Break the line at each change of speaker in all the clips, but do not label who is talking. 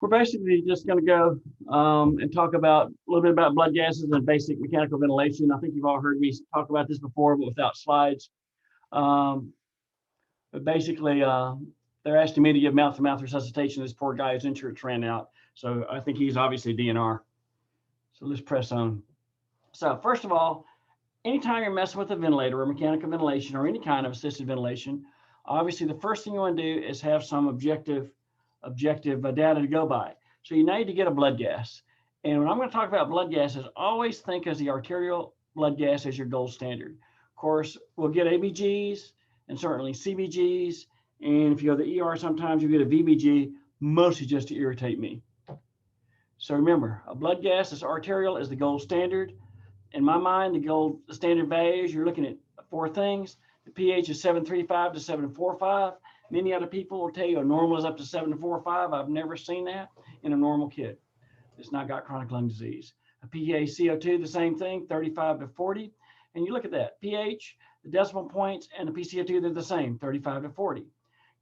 We're basically just going to go and talk about a little bit about blood gases and basic mechanical ventilation. I think you've all heard me talk about this before, but without slides. But basically, they're asking me to give mouth-to-mouth resuscitation. This poor guy, his insurance ran out. So I think he's obviously DNR. So let's press on. So first of all, anytime you're messing with a ventilator or mechanical ventilation or any kind of assisted ventilation, obviously the first thing you want to do is have some objective data to go by. So you need to get a blood gas. And when I'm going to talk about blood gases, always think of the arterial blood gas as your gold standard. Of course, we'll get ABGs and certainly CBGs. And if you go to the ER, sometimes you get a VBG, mostly just to irritate me. So remember, a blood gas is arterial is the gold standard. In my mind, the standard values, you're looking at four things. The pH is 735 to 745. Many other people will tell you a normal is up to 745. I've never seen that in a normal kid. It's not got chronic lung disease. A PaCO2, the same thing, 35 to 40. And you look at that, pH, the decimal points, and the PCO2, they're the same, 35 to 40.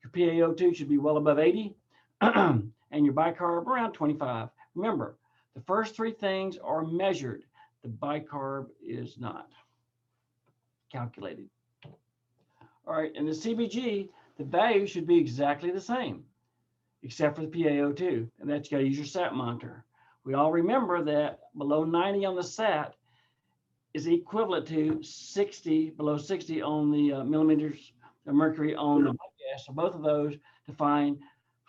Your PaO2 should be well above 80, and your bicarb around 25. Remember, the first three things are measured. The bicarb is not calculated. All right, and the CBG, the value should be exactly the same, except for the PaO2, and that's you got to use your SAT monitor. We all remember that below 90 on the SAT is equivalent to 60, below 60 on the millimeters of mercury on the blood gas. So both of those define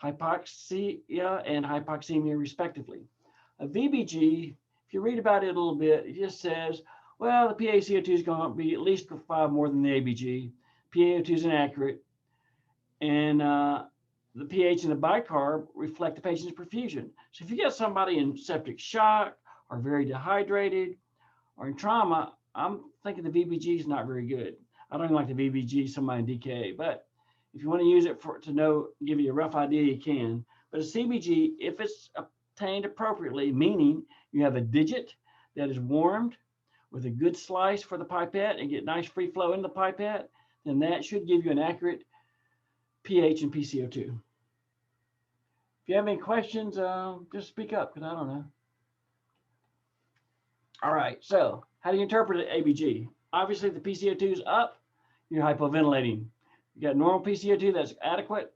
hypoxia and hypoxemia respectively. A VBG, if you read about it a little bit, it just says, well, the PaCO2 is going to be at least 5 more than the ABG. PaO2 is inaccurate. And the pH and the bicarb reflect the patient's perfusion. So if you get somebody in septic shock or very dehydrated or in trauma, I'm thinking the VBG is not very good. I don't even like the VBG, somebody in DKA, but if you want to use it give you a rough idea, you can. But a CBG, if it's obtained appropriately, meaning you have a digit that is warmed with a good slice for the pipette and get nice free flow in the pipette, then that should give you an accurate pH and PCO2. If you have any questions, just speak up because I don't know. All right, so how do you interpret an ABG? Obviously, the PCO2 is up, you're hypoventilating. You got normal PCO2 that's adequate,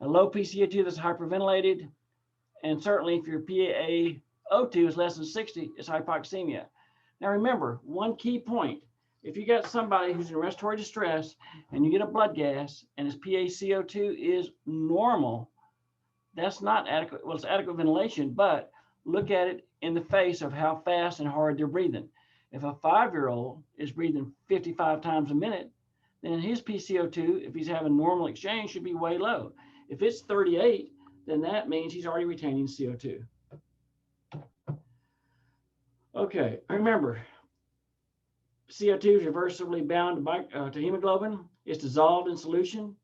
a low PCO2 that's hyperventilated, and certainly if your PaO2 is less than 60, it's hypoxemia. Now remember, one key point, if you got somebody who's in respiratory distress and you get a blood gas and his PaCO2 is normal, that's not adequate. Well, it's adequate ventilation, but look at it in the face of how fast and hard they're breathing. If a 5-year-old is breathing 55 times a minute, then his PCO2, if he's having normal exchange, should be way low. If it's 38, then that means he's already retaining CO2. Okay, remember, CO2 is reversibly bound to hemoglobin. It's dissolved in solution.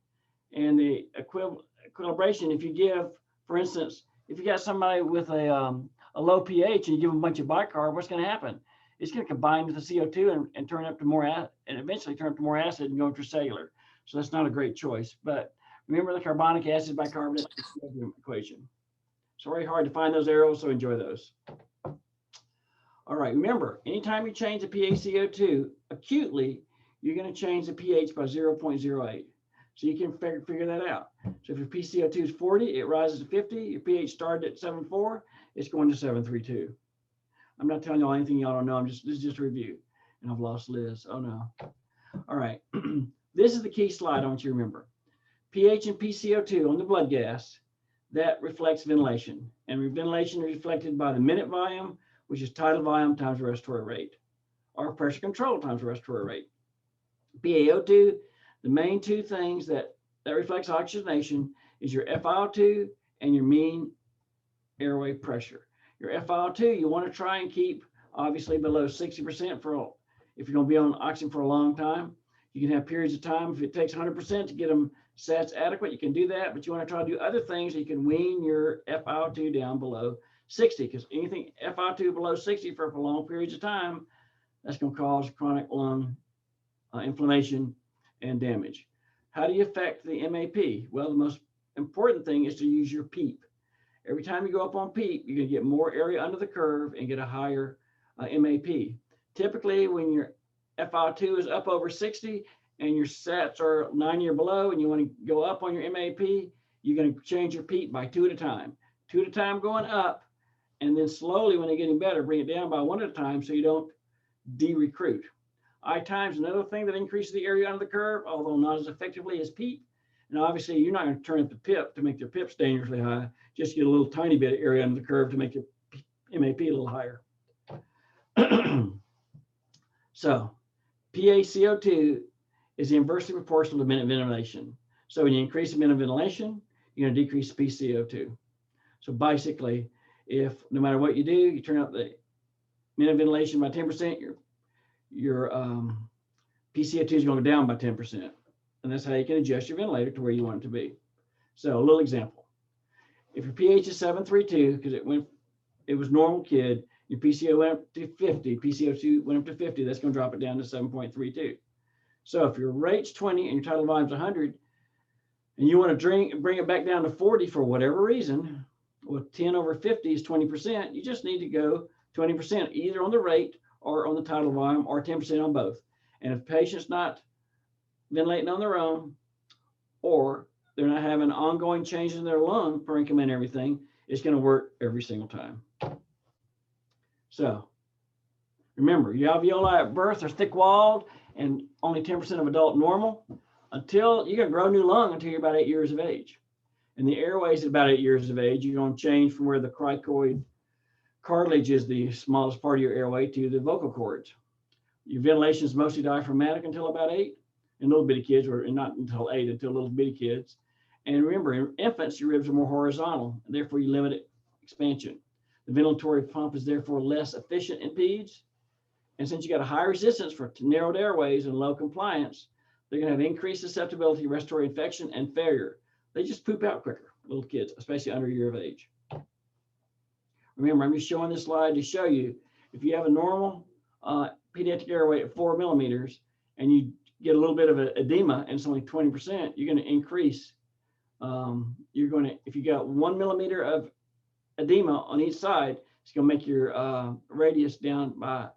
And the equilibration, if you give, for instance, if you got somebody with a low pH and you give them a bunch of bicarb, what's going to happen? It's going to combine with the CO2 and turn up to more acid, and eventually turn up to more acid and go intracellular. So that's not a great choice. But remember the carbonic acid bicarbonate equation. It's very hard to find those arrows, so enjoy those. All right, remember, anytime you change the PaCO2 acutely, you're going to change the pH by 0.08. So you can figure that out. So if your PCO2 is 40, it rises to 50. Your pH started at 7.4, it's going to 7.32. I'm not telling y'all anything y'all don't know. This is just a review. And I've lost Liz. Oh no. All right. This is the key slide I want you to remember. pH and PCO2 on the blood gas, that reflects ventilation. And ventilation is reflected by the minute volume, which is tidal volume times respiratory rate, or pressure control times respiratory rate. PaO2, the main two things that reflects oxygenation is your FiO2 and your mean airway pressure. Your FiO2, you want to try and keep obviously below 60% if you're going to be on oxygen for a long time. You can have periods of time, if it takes 100% to get them sats adequate, you can do that, but you want to try to do other things so you can wean your FiO2 down below 60, because anything FiO2 below 60 for prolonged periods of time, that's going to cause chronic lung inflammation and damage. How do you affect the MAP? Well, the most important thing is to use your PEEP. Every time you go up on PEEP, you're going to get more area under the curve and get a higher MAP. Typically, when your FiO2 is up over 60 and your sats are 90 or below and you want to go up on your MAP, you're going to change your PEEP by 2 at a time. 2 at a time going up, and then slowly, when they're getting better, bring it down by 1 at a time so you don't de-recruit. I times another thing that increases the area under the curve, although not as effectively as PEEP. And obviously, you're not going to turn up the PIP to make your PIPs dangerously high. Just get a little tiny bit of area under the curve to make your MAP a little higher. So, PaCO2 is inversely proportional to minute ventilation. So when you increase the minute ventilation, you're going to decrease PaCO2. So basically, if no matter what you do, you turn up the minute ventilation by 10%, your PaCO2 is going to go down by 10%. And that's how you can adjust your ventilator to where you want it to be. So a little example. If your pH is 732, because it was normal kid, your PCO went up to 50, PCO2 went up to 50, that's going to drop it down to 7.32. So if your rate's 20 and your tidal volume's 100, and you want to bring it back down to 40 for whatever reason, well, 10 over 50 is 20%. You just need to go 20% either on the rate or on the tidal volume, or 10% on both. And if the patient's not ventilating on their own, or they're not having ongoing changes in their lung parenchyma and everything, it's going to work every single time. So remember, your alveoli at birth are thick-walled and only 10% of adult normal. Until you're going to grow a new lung until you're about 8 years of age. And the airways at about 8 years of age, you're going to change from where the cricoid cartilage is the smallest part of your airway to the vocal cords. Your ventilation is mostly diaphragmatic until about 8, and little bitty kids, or not until 8, until little bitty kids. And remember, in infants, your ribs are more horizontal, and therefore you limit expansion. The ventilatory pump is therefore less efficient in peds. And since you got a high resistance for narrowed airways and low compliance, they're going to have increased susceptibility to respiratory infection and failure. They just poop out quicker, little kids, especially under a year of age. Remember, I'm just showing this slide to show you, if you have a normal pediatric airway at 4 millimeters and you get a little bit of an edema and it's only 20%, you're going to increase. If you got 1 millimeter of edema on each side, it's going to make your radius down by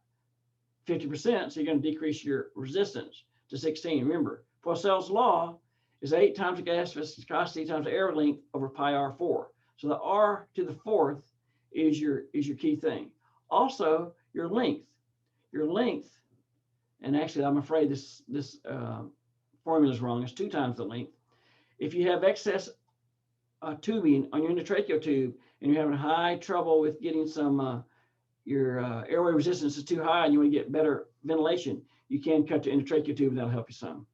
50%. So you're going to decrease your resistance to 16. Remember, Poiseuille's law is 8 times the gas viscosity times the air length over pi r4. So the r to the 4th is your key thing. Also, your length. Your length, and actually I'm afraid this formula is wrong. It's 2 times the length. If you have excess tubing on your endotracheal tube and you're having high trouble with getting some your airway resistance is too high and you want to get better ventilation, you can cut the endotracheal tube and that'll help you some.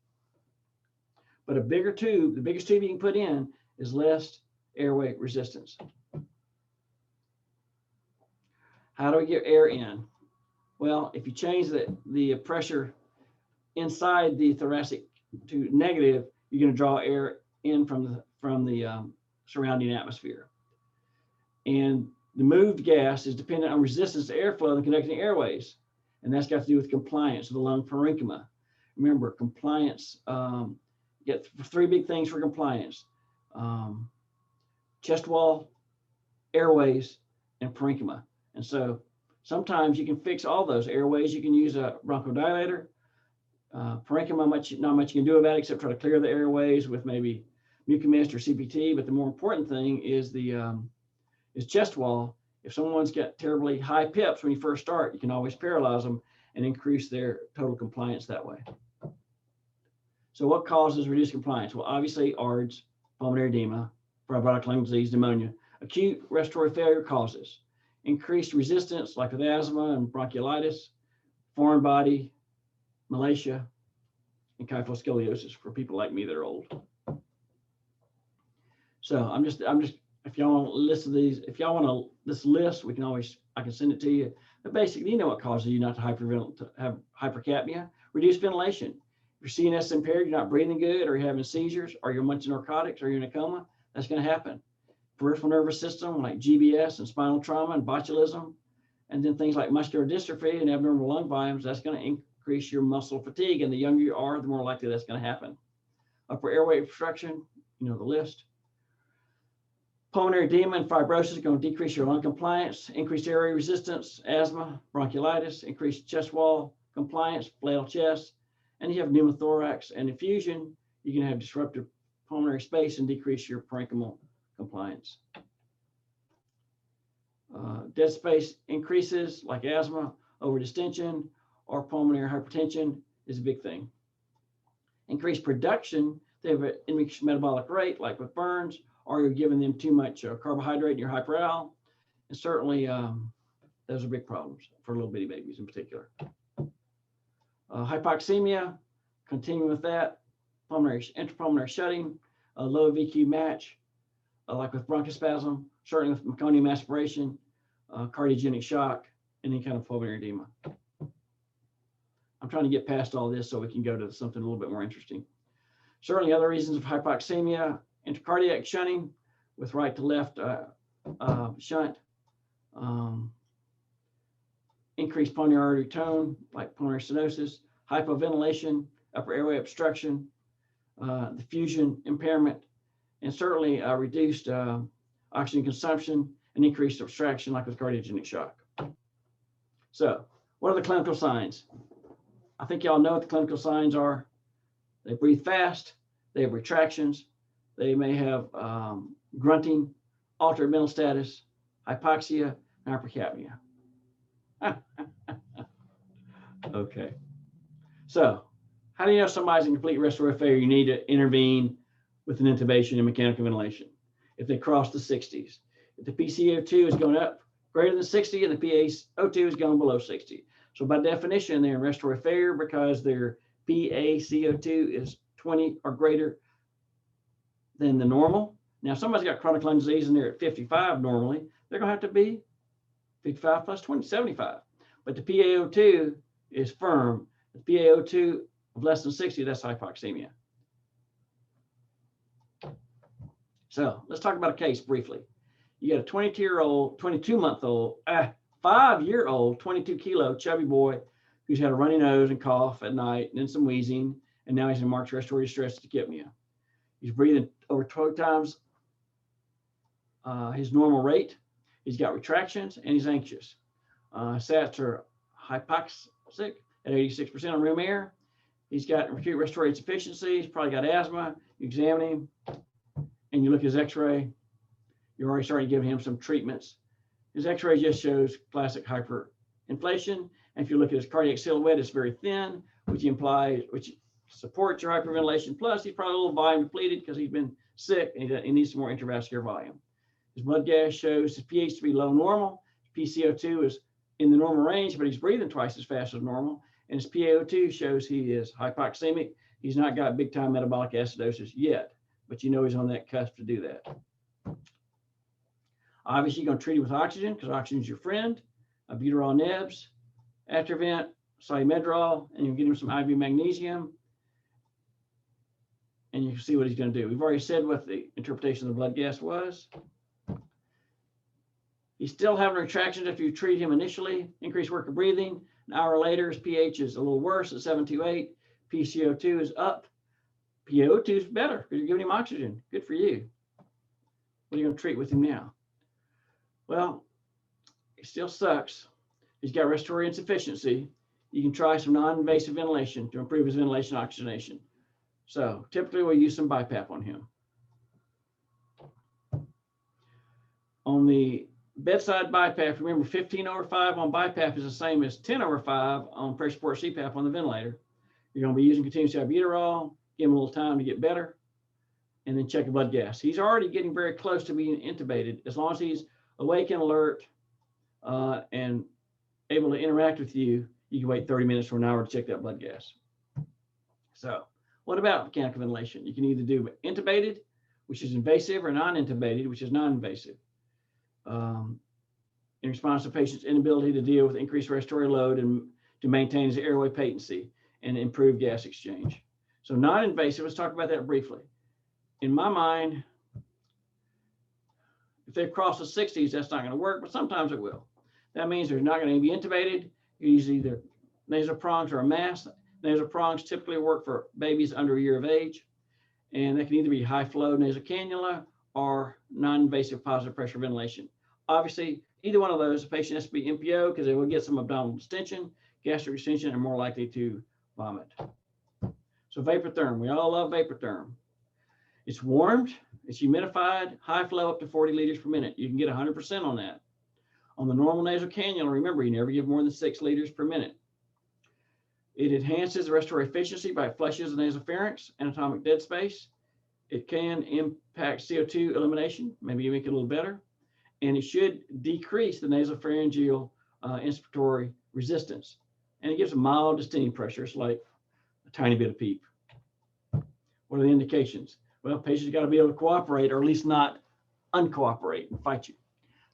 But a bigger tube, the biggest tube you can put in, is less airway resistance. How do we get air in? Well, if you change the pressure inside the thoracic to negative, you're going to draw air in from the surrounding atmosphere. And the moved gas is dependent on resistance to airflow and conducting airways. And that's got to do with compliance of the lung parenchyma. Remember, compliance, get 3 big things for compliance: chest wall, airways, and parenchyma. And so sometimes you can fix all those. Airways, you can use a bronchodilator. Parenchyma, not much you can do about it except try to clear the airways with maybe mucomist or CPT. But the more important thing is is chest wall. If someone's got terribly high PIPs when you first start, you can always paralyze them and increase their total compliance that way. So what causes reduced compliance? Well, obviously ARDS, pulmonary edema, fibrotic lung disease, pneumonia. Acute respiratory failure causes increased resistance, like with asthma and bronchiolitis, foreign body, malacia, and kyphoscoliosis for people like me that are old. So I'm just if y'all want to list these, if y'all want this list, I can send it to you. But basically, you know what causes you not to have hypercapnia? Reduced ventilation. If your CNS is impaired, you're not breathing good, or you're having seizures, or you're munching narcotics, or you're in a coma, that's going to happen. Peripheral nervous system like GBS and spinal trauma and botulism, and then things like muscular dystrophy and abnormal lung volumes, that's going to increase your muscle fatigue. And the younger you are, the more likely that's going to happen. Upper airway obstruction, you know the list. Pulmonary edema and fibrosis are going to decrease your lung compliance, increased airway resistance, asthma, bronchiolitis, increased chest wall compliance, flail chest, and you have pneumothorax and effusion. You can have disrupted pulmonary space and decrease your parenchymal compliance. Dead space increases like asthma, overdistension, or pulmonary hypertension is a big thing. Increased production, they have an increased metabolic rate like with burns, or you're giving them too much carbohydrate in your hyperal. And certainly those are big problems for little bitty babies in particular. Hypoxemia, continuing with that, intrapulmonary shutting, low VQ match, like with bronchospasm, certainly with meconium aspiration, cardiogenic shock, and any kind of pulmonary edema. I'm trying to get past all this so we can go to something a little bit more interesting. Certainly other reasons of hypoxemia, intracardiac shunting with right to left shunt, increased pulmonary artery tone like pulmonary stenosis, hypoventilation, upper airway obstruction, diffusion impairment, and certainly reduced oxygen consumption and increased abstraction like with cardiogenic shock. So what are the clinical signs? I think y'all know what the clinical signs are. They breathe fast, they have retractions, they may have grunting, altered mental status, hypoxia, and hypercapnia. Okay. So how do you know somebody's in complete respiratory failure? You need to intervene with an intubation and mechanical ventilation. If they cross the 60s, if the PCO2 is going up greater than 60 and the PaO2 is going below 60. So by definition, they're in respiratory failure because their PaCO2 is 20 or greater than the normal. Now, if somebody's got chronic lung disease and they're at 55 normally, they're going to have to be 55 plus 20, 75. But the PaO2 is firm. The PaO2 of less than 60, that's hypoxemia. So let's talk about a case briefly. You got a 22-year-old, 22-month-old, 5-year-old, 22-kilo chubby boy who's had a runny nose and cough at night and then some wheezing, and now he's in marked respiratory distress tachypnea. He's breathing over 12 times his normal rate. He's got retractions and he's anxious. Sats are hypoxic at 86% on room air. He's got acute respiratory insufficiency. He's probably got asthma. You examine him and you look at his x-ray. You're already starting to give him some treatments. His x-ray just shows classic hyperinflation. And if you look at his cardiac silhouette, it's very thin, which supports your hyperventilation. Plus, he's probably a little volume depleted because he's been sick and he needs some more intravascular volume. His blood gas shows his pH to be low normal. His PCO2 is in the normal range, but he's breathing twice as fast as normal. And his PaO2 shows he is hypoxemic. He's not got big time metabolic acidosis yet, but you know he's on that cusp to do that. Obviously, you're going to treat it with oxygen because oxygen is your friend. Albuterol nebs, Atrovent, Solumedrol, and you get him some IV magnesium. And you can see what he's going to do. We've already said what the interpretation of the blood gas was. He's still having retractions if you treat him initially. Increased work of breathing. An hour later, his pH is a little worse at 728. PCO2 is up. PaO2 is better because you're giving him oxygen. Good for you. What are you going to treat with him now? Well, it still sucks. He's got respiratory insufficiency. You can try some non-invasive ventilation to improve his ventilation oxygenation. So typically we'll use some BiPAP on him. On the bedside BiPAP, remember 15/5 on BiPAP is the same as 10/5 on pressure support CPAP on the ventilator. You're going to be using continuous albuterol, give him a little time to get better, and then check the blood gas. He's already getting very close to being intubated. As long as he's awake and alert and able to interact with you, you can wait 30 minutes or an hour to check that blood gas. So what about mechanical ventilation? You can either do intubated, which is invasive, or non-intubated, which is non-invasive. In response to the patient's inability to deal with increased respiratory load and to maintain his airway patency and improve gas exchange. So non-invasive, let's talk about that briefly. In my mind, if they've crossed the 60s, that's not going to work, but sometimes it will. That means they're not going to be intubated. You use either nasal prongs or a mask. Nasal prongs typically work for babies under a year of age, and they can either be high flow nasal cannula or non-invasive positive pressure ventilation. Obviously, either one of those, the patient has to be NPO because they will get some abdominal distension, gastric extension, and more likely to vomit. So vapotherm, we all love vapotherm. It's warmed, it's humidified, high flow up to 40 liters per minute. You can get 100% on that. On the normal nasal cannula, remember, you never give more than 6 liters per minute. It enhances the respiratory efficiency by it flushes the nasopharynx, anatomic dead space. It can impact CO2 elimination, maybe make it a little better. And it should decrease the nasopharyngeal inspiratory resistance. And it gives a mild distending pressure. It's like a tiny bit of PEEP. What are the indications? Well, patients got to be able to cooperate, or at least not uncooperate and fight you.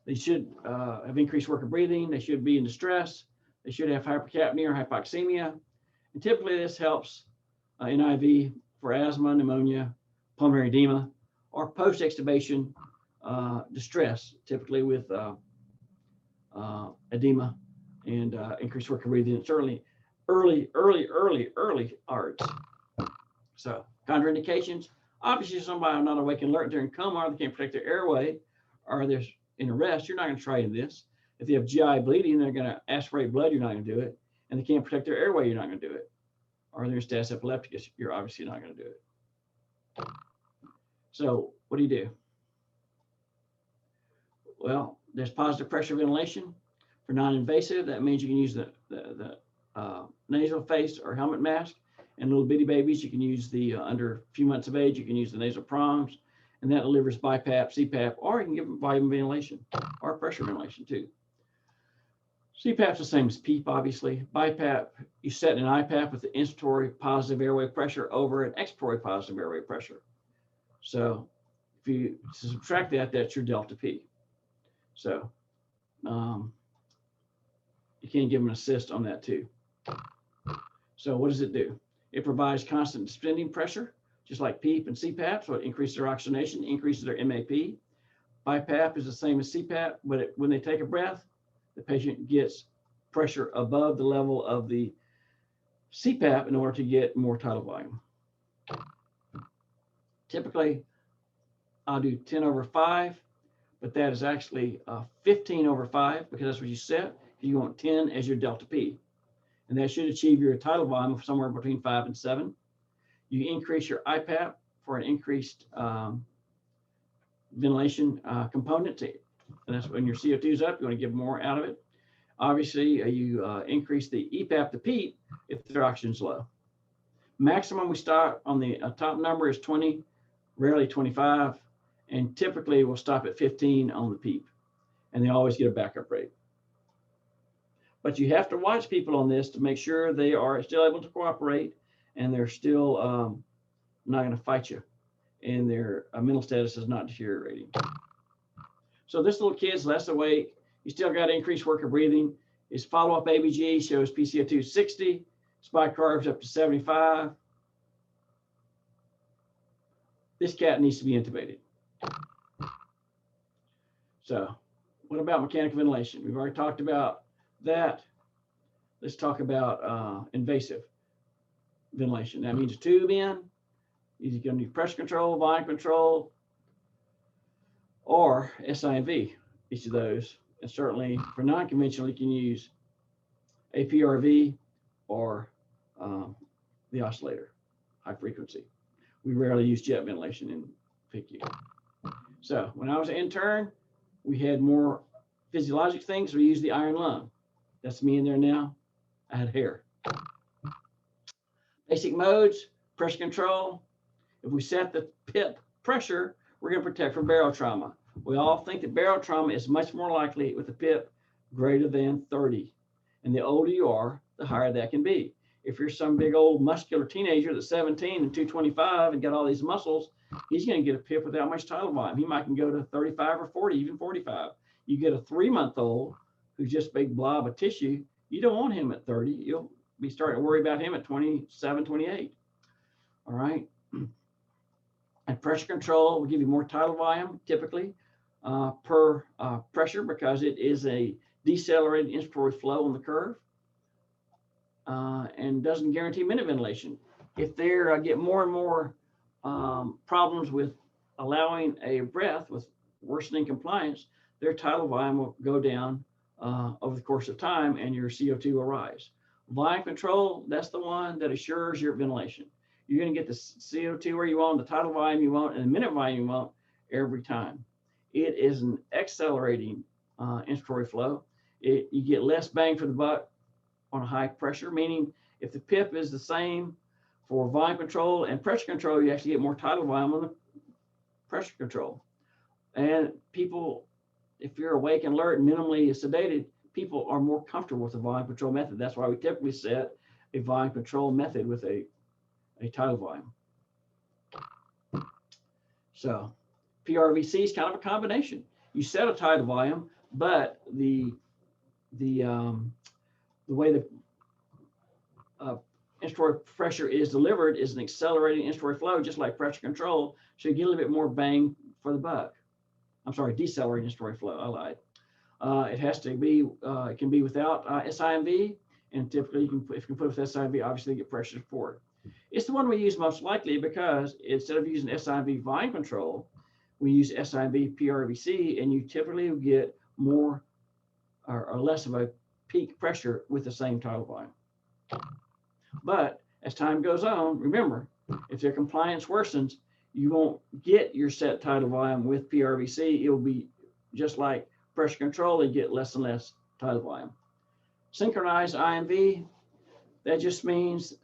They should have increased work of breathing. They should be in distress. They should have hypercapnia or hypoxemia. And typically this helps in IV for asthma, pneumonia, pulmonary edema, or post-extubation distress, typically with edema and increased work of breathing. And certainly early ARDS. So contraindications, obviously somebody not awake and alert during coma, or they can't protect their airway, or they're in arrest, you're not going to try this. If they have GI bleeding, they're going to aspirate blood, you're not going to do it. And they can't protect their airway, you're not going to do it. Or they're status epilepticus, you're obviously not going to do it. So what do you do? Well, there's positive pressure ventilation for non-invasive. That means you can use the nasal face or helmet mask. And little bitty babies, you can use the under a few months of age, you can use the nasal prongs, and that delivers BiPAP, CPAP, or you can give them volume ventilation or pressure ventilation too. CPAP's the same as PEEP, obviously. BiPAP, you set an IPAP with the inspiratory positive airway pressure over an expiratory positive airway pressure. So if you subtract that, that's your delta P. So you can give them an assist on that too. So what does it do? It provides constant distending pressure, just like PEEP and CPAP, so it increases their oxygenation, increases their MAP. BiPAP is the same as CPAP, but when they take a breath, the patient gets pressure above the level of the CPAP in order to get more tidal volume. Typically, I'll do 10/5, but that is actually 15/5 because that's what you set. You want 10 as your delta P. And that should achieve your tidal volume of somewhere between 5 and 7. You increase your IPAP for an increased ventilation component to it. And that's when your CO2 is up, you want to give more out of it. Obviously, you increase the EPAP to PEEP if their oxygen is low. Maximum we start on the top number is 20, rarely 25, and typically we'll stop at 15 on the PEEP. And they always get a backup rate. But you have to watch people on this to make sure they are still able to cooperate and they're still not going to fight you and their mental status is not deteriorating. So this little kid's less awake. He's still got increased work of breathing. His follow-up ABG shows PCO2 60, spike carbs up to 75. This cat needs to be intubated. So what about mechanical ventilation? We've already talked about that. Let's talk about invasive ventilation. That means a tube in. You're going to need pressure control, volume control, or SIMV, each of those. And certainly for non-conventional, you can use APRV or the oscillator, high frequency. We rarely use jet ventilation in PICU. So when I was an intern, we had more physiologic things. We used the iron lung. That's me in there now. I had hair. Basic modes, pressure control. If we set the PIP pressure, we're going to protect from barrel trauma. We all think that barrel trauma is much more likely with a PIP greater than 30. And the older you are, the higher that can be. If you're some big old muscular teenager that's 17 and 225 and got all these muscles, he's going to get a PIP without much tidal volume. He might can go to 35 or 40, even 45. You get a 3-month-old who's just a big blob of tissue, you don't want him at 30. You'll be starting to worry about him at 27, 28. All right. And pressure control will give you more tidal volume typically per pressure because it is a decelerated inspiratory flow on the curve and doesn't guarantee minute ventilation. If they get more and more problems with allowing a breath with worsening compliance, their tidal volume will go down over the course of time, and your CO2 will rise. Volume control, that's the one that assures your ventilation. You're going to get the CO2 where you want, the tidal volume you want, and the minute volume you want every time. It is an accelerating inspiratory flow. You get less bang for the buck on a high pressure, meaning if the PIP is the same for volume control and pressure control, you actually get more tidal volume on the pressure control. And people, if you're awake and alert and minimally sedated, people are more comfortable with the volume control method. That's why we typically set a volume control method with a tidal volume. So PRVC is kind of a combination. You set a tidal volume, but the way the inspiratory pressure is delivered is an accelerating inspiratory flow, just like pressure control. So you get a little bit more bang for the buck. I'm sorry, decelerating inspiratory flow. I lied. It has to be. It can be without SIMV, and typically, if you can put it with SIMV, obviously you get pressure support. It's the one we use most likely because instead of using SIMV volume control, we use SIMV PRVC, and you typically get more or less of a peak pressure with the same tidal volume. But as time goes on, remember, if their compliance worsens, you won't get your set tidal volume with PRVC. It will be just like pressure control, you get less and less tidal volume. Synchronized IMV, that just means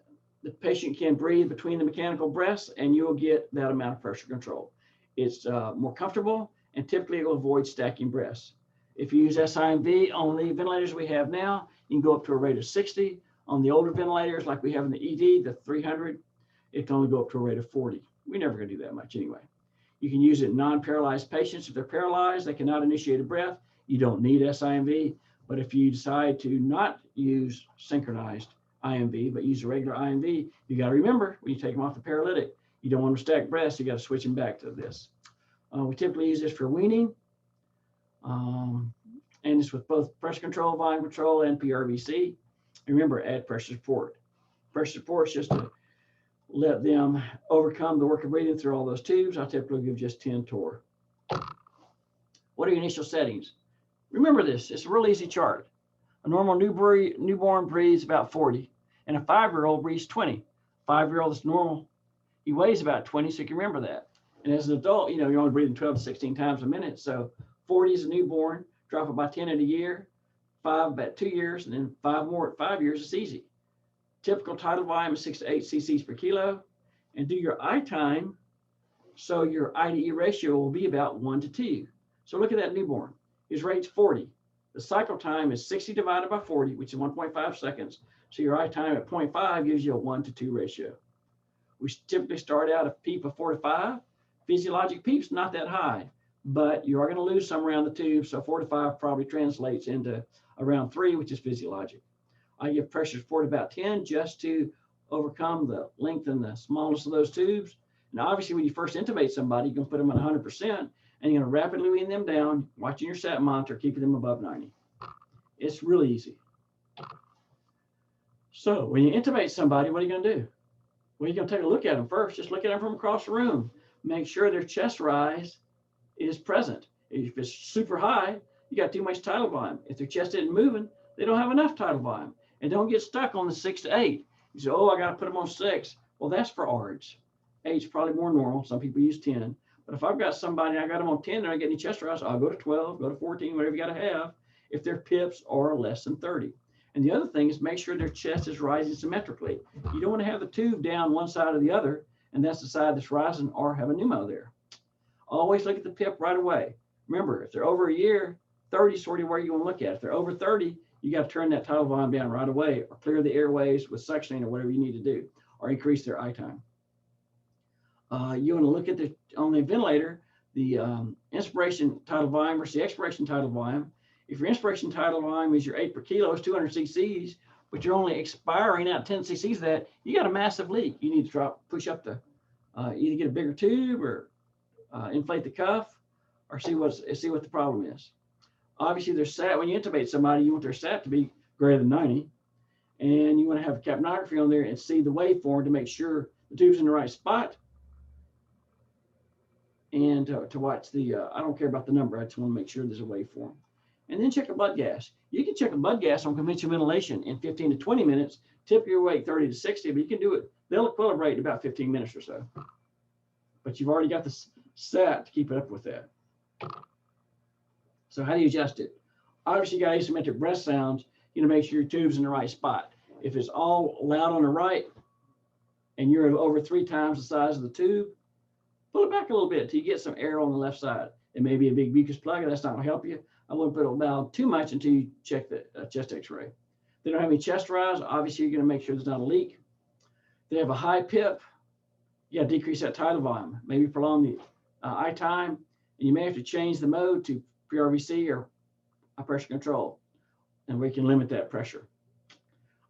the patient can breathe between the mechanical breaths and you'll get that amount of pressure control. It's more comfortable, and typically it will avoid stacking breaths. If you use SIMV on the ventilators we have now, you can go up to a rate of 60. On the older ventilators, like we have in the ED, the 300, it can only go up to a rate of 40. We're never going to do that much anyway. You can use it in non-paralyzed patients. If they're paralyzed, they cannot initiate a breath. You don't need SIMV. But if you decide to not use synchronized IMV, but use a regular IMV, you got to remember when you take them off the paralytic, you don't want to stack breaths. You got to switch them back to this. We typically use this for weaning. And it's with both pressure control, volume control, and PRVC. Remember, add pressure support. Pressure support is just to let them overcome the work of breathing through all those tubes. I typically give just 10 torr. What are your initial settings? Remember this, it's a real easy chart. A normal newborn breathes about 40, and a 5-year-old breathes 20. 5-year-old is normal. He weighs about 20, so you can remember that. And as an adult, you know, you're only breathing 12 to 16 times a minute. So 40 is a newborn, drop it by 10 in a year, 5 about 2 years, and then 5 more at 5 years. It's easy. Typical tidal volume is 6 to 8 cc's per kilo. And do your I time, so your I to E ratio will be about 1 to 2. So look at that newborn. His rate's 40. The cycle time is 60 divided by 40, which is 1.5 seconds. So your I time at 0.5 gives you a 1 to 2 ratio. We typically start out a PEEP of 4 to 5. Physiologic PEEP's not that high, but you are going to lose some around the tube. So 4 to 5 probably translates into around 3, which is physiologic. I give pressure support about 10 just to overcome the length and the smallness of those tubes. And obviously, when you first intubate somebody, you can put them at 100%, and you're going to rapidly wean them down, watching your sat monitor, keeping them above 90. It's really easy. So when you intubate somebody, what are you going to do? Well, you're going to take a look at them first. Just look at them from across the room. Make sure their chest rise is present. If it's super high, you got too much tidal volume. If their chest isn't moving, they don't have enough tidal volume. And don't get stuck on the 6 to 8. You say, oh, I got to put them on 6. Well, that's for ARDS. 8 is probably more normal. Some people use 10. But if I've got somebody, I got them on 10, and I get any chest rise, I'll go to 12, go to 14, whatever you got to have, if their PIPs are less than 30. And the other thing is make sure their chest is rising symmetrically. You don't want to have the tube down one side or the other, and that's the side that's rising, or have a pneumo there. Always look at the PIP right away. Remember, if they're over a year, 30 is sort of where you want to look at. If they're over 30, you got to turn that tidal volume down right away, or clear the airways with suctioning or whatever you need to do, or increase their I time. You want to look at on the ventilator, the inspiration tidal volume versus the expiration tidal volume. If your inspiration tidal volume is your 8 per kilo, it's 200 cc's, but you're only expiring out 10 cc's of that, you got a massive leak. You need to push up the, either get a bigger tube or inflate the cuff, or see what the problem is. Obviously, their SAT, when you intubate somebody, you want their SAT to be greater than 90, and you want to have a capnography on there and see the waveform to make sure the tube's in the right spot. and to watch the, I don't care about the number. I just want to make sure there's a waveform. And then check a blood gas. You can check a blood gas on conventional ventilation in 15 to 20 minutes. Tip your weight 30 to 60, but you can do it. They'll equilibrate in about 15 minutes or so. But you've already got the set to keep it up with that. So how do you adjust it? Obviously, you got asymmetric breath sounds. You know, make sure your tube's in the right spot. If it's all loud on the right and you're over 3 times the size of the tube, pull it back a little bit until you get some air on the left side. It may be a big mucus plug, and that's not going to help you. I wouldn't put it down too much until you check the chest x-ray. They don't have any chest rise. Obviously, you're going to make sure there's not a leak. They have a high PIP. You got to decrease that tidal volume, maybe prolong the eye time, and you may have to change the mode to PRVC or high pressure control, and we can limit that pressure.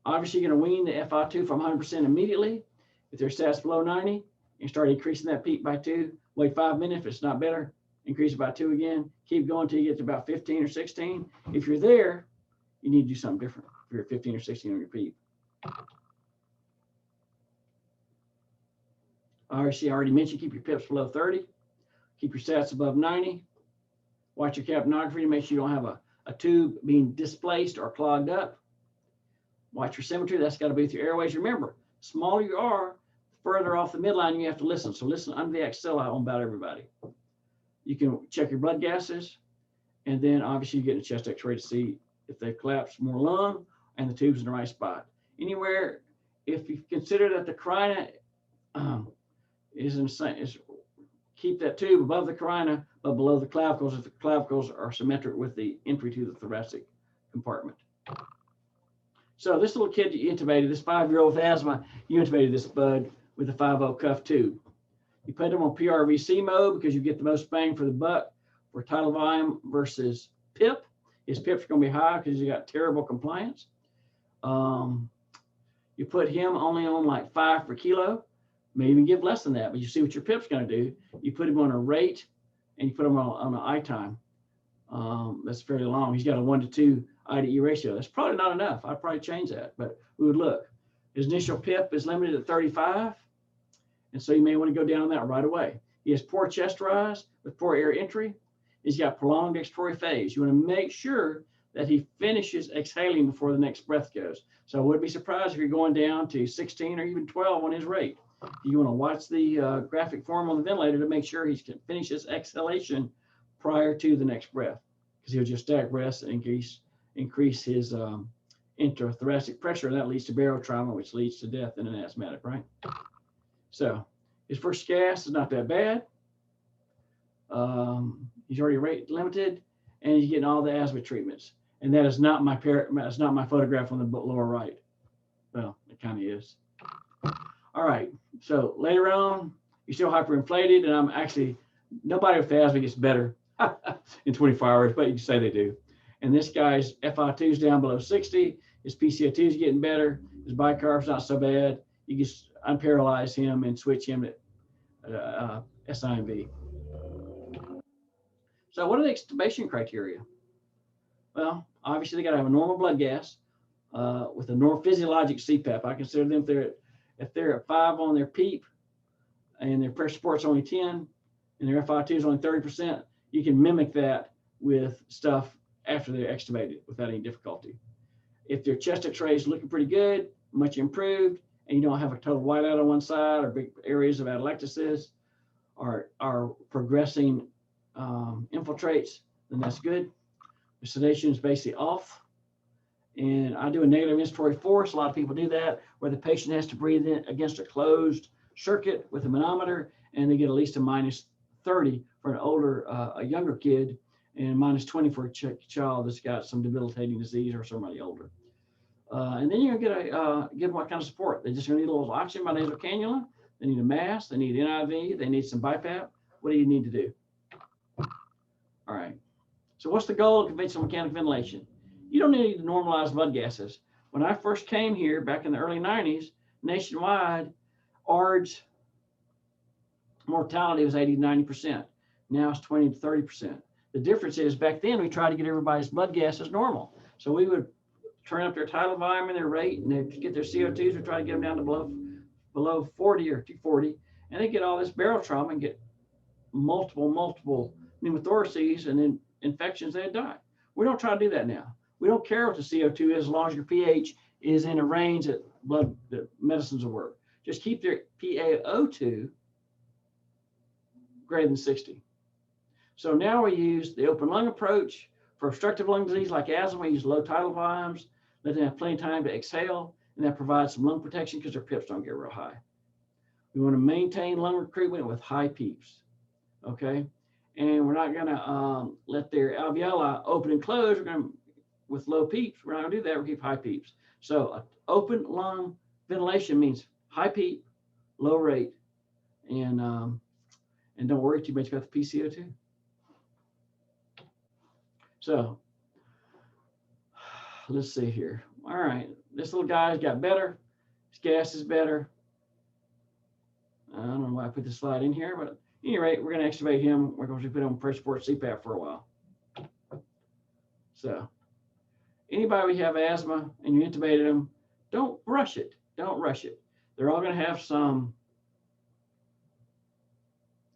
Obviously, you're going to wean the FI2 from 100% immediately. If their stats below 90, you start increasing that peak by 2. Wait 5 minutes. If it's not better, increase it by 2 again. Keep going until you get to about 15 or 16. If you're there, you need to do something different. If you're at 15 or 16 on your peak. Obviously, I already mentioned keep your PIPs below 30. Keep your stats above 90. Watch your capnography to make sure you don't have a tube being displaced or clogged up. Watch your symmetry. That's got to be with your airways. Remember, the smaller you are, the further off the midline you have to listen. So listen under the axilla on about everybody. You can check your blood gases, and then obviously you get a chest x-ray to see if they collapse more lung and the tube's in the right spot. Anywhere, if you consider that the carina is keep that tube above the carina, but below the clavicles if the clavicles are symmetric with the entry to the thoracic compartment. So this little kid you intubated, this 5-year-old with asthma, you intubated this bud with a 5/0 cuff tube. You put them on PRVC mode because you get the most bang for the buck for tidal volume versus PIP. His PIP's going to be high because you got terrible compliance. You put him only on like 5 per kilo. May even give less than that, but you see what your PIP's going to do. You put him on a rate and you put him on an eye time. That's fairly long. He's got a 1 to 2 I to E ratio. That's probably not enough. I'd probably change that, but we would look. His initial PIP is limited at 35. And so you may want to go down on that right away. He has poor chest rise with poor air entry. He's got prolonged expiratory phase. You want to make sure that he finishes exhaling before the next breath goes. So I wouldn't be surprised if you're going down to 16 or even 12 on his rate. You want to watch the graphic form on the ventilator to make sure he finishes exhalation prior to the next breath, because he'll just stack breaths and increase his intrathoracic pressure, and that leads to barotrauma, which leads to death in an asthmatic, right? So his first gas is not that bad. He's already rate limited, and he's getting all the asthma treatments. And that is not my photograph on the lower right. Well, it kind of is. All right. So later on, you're still hyperinflated, and I'm actually, nobody with asthma gets better in 24 hours, but you can say they do. And this guy's FI2 is down below 60. His PCO2 is getting better. His bicarb not so bad. You can unparalyze him and switch him to SIMV. So what are the excavation criteria? Well, obviously they got to have a normal blood gas with a normal physiologic CPAP. I consider them if they're at 5 on their PEEP and their pressure support's only 10 and their FI2 is only 30%, you can mimic that with stuff after they're extubated without any difficulty. If their chest x-ray is looking pretty good, much improved, and you don't have a total whiteout on one side or big areas of atelectasis or progressing infiltrates, then that's good. The sedation is basically off. And I do a negative inspiratory force. A lot of people do that, where the patient has to breathe in against a closed circuit with a manometer, and they get at least a -30 for an older, a younger kid, and -20 for a child that's got some debilitating disease or somebody older. And then you're going to give them what kind of support. They're just going to need a little oxygen by nasal cannula. They need a mask. They need NIV. They need some BiPAP. What do you need to do? All right. So what's the goal of conventional mechanical ventilation? You don't need to normalize blood gases. When I first came here back in the early 90s, nationwide, ARDS mortality was 80 to 90%. Now it's 20 to 30%. The difference is back then we tried to get everybody's blood gases normal. So we would turn up their tidal volume and their rate, and they'd get their CO2s. We try to get them down to below 40 or 240, and they get all this barotrauma and get multiple pneumothoraces and then infections, they'd die. We don't try to do that now. We don't care what the CO2 is as long as your pH is in a range that that medicines will work. Just keep their PaO2 greater than 60. So now we use the open lung approach for obstructive lung disease like asthma. We use low tidal volumes, let them have plenty of time to exhale, and that provides some lung protection because their PIPs don't get real high. We want to maintain lung recruitment with high PEEPs, okay? And we're not going to let their alveoli open and close. We're going to, with low PEEPs, we're not going to do that. We keep high PEEPs. So open lung ventilation means high PEEP, low rate, and don't worry too much about the PCO2. So let's see here. All right, this little guy's got better. His gas is better. I don't know why I put this slide in here, but at any rate, we're going to extubate him. We're going to put him on pressure support CPAP for a while. So anybody we have asthma and you intubated them, don't rush it. Don't rush it. They're all going to have some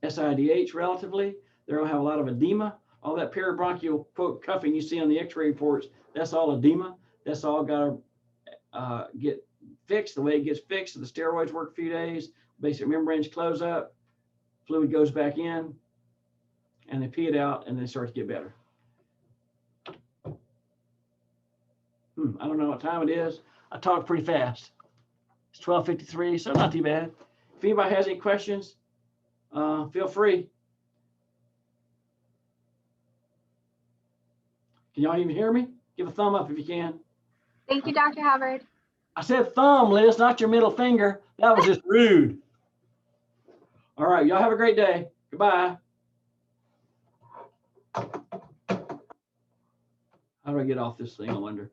SIDH relatively. They're going to have a lot of edema. All that peribronchial quote cuffing you see on the x-ray reports, that's all edema. That's all got to get fixed the way it gets fixed. So the steroids work a few days, basic membranes close up, fluid goes back in, and they pee it out, and then it starts to get better. I don't know what time it is. I talk pretty fast. It's 12:53, so not too bad. If anybody has any questions, feel free. Can y'all even hear me? Give a thumb up if you can.
Thank you, Dr. Hubbard.
I said thumb, Liz, not your middle finger. That was just rude. All right, y'all have a great day. Goodbye. How do I get off this thing, I wonder?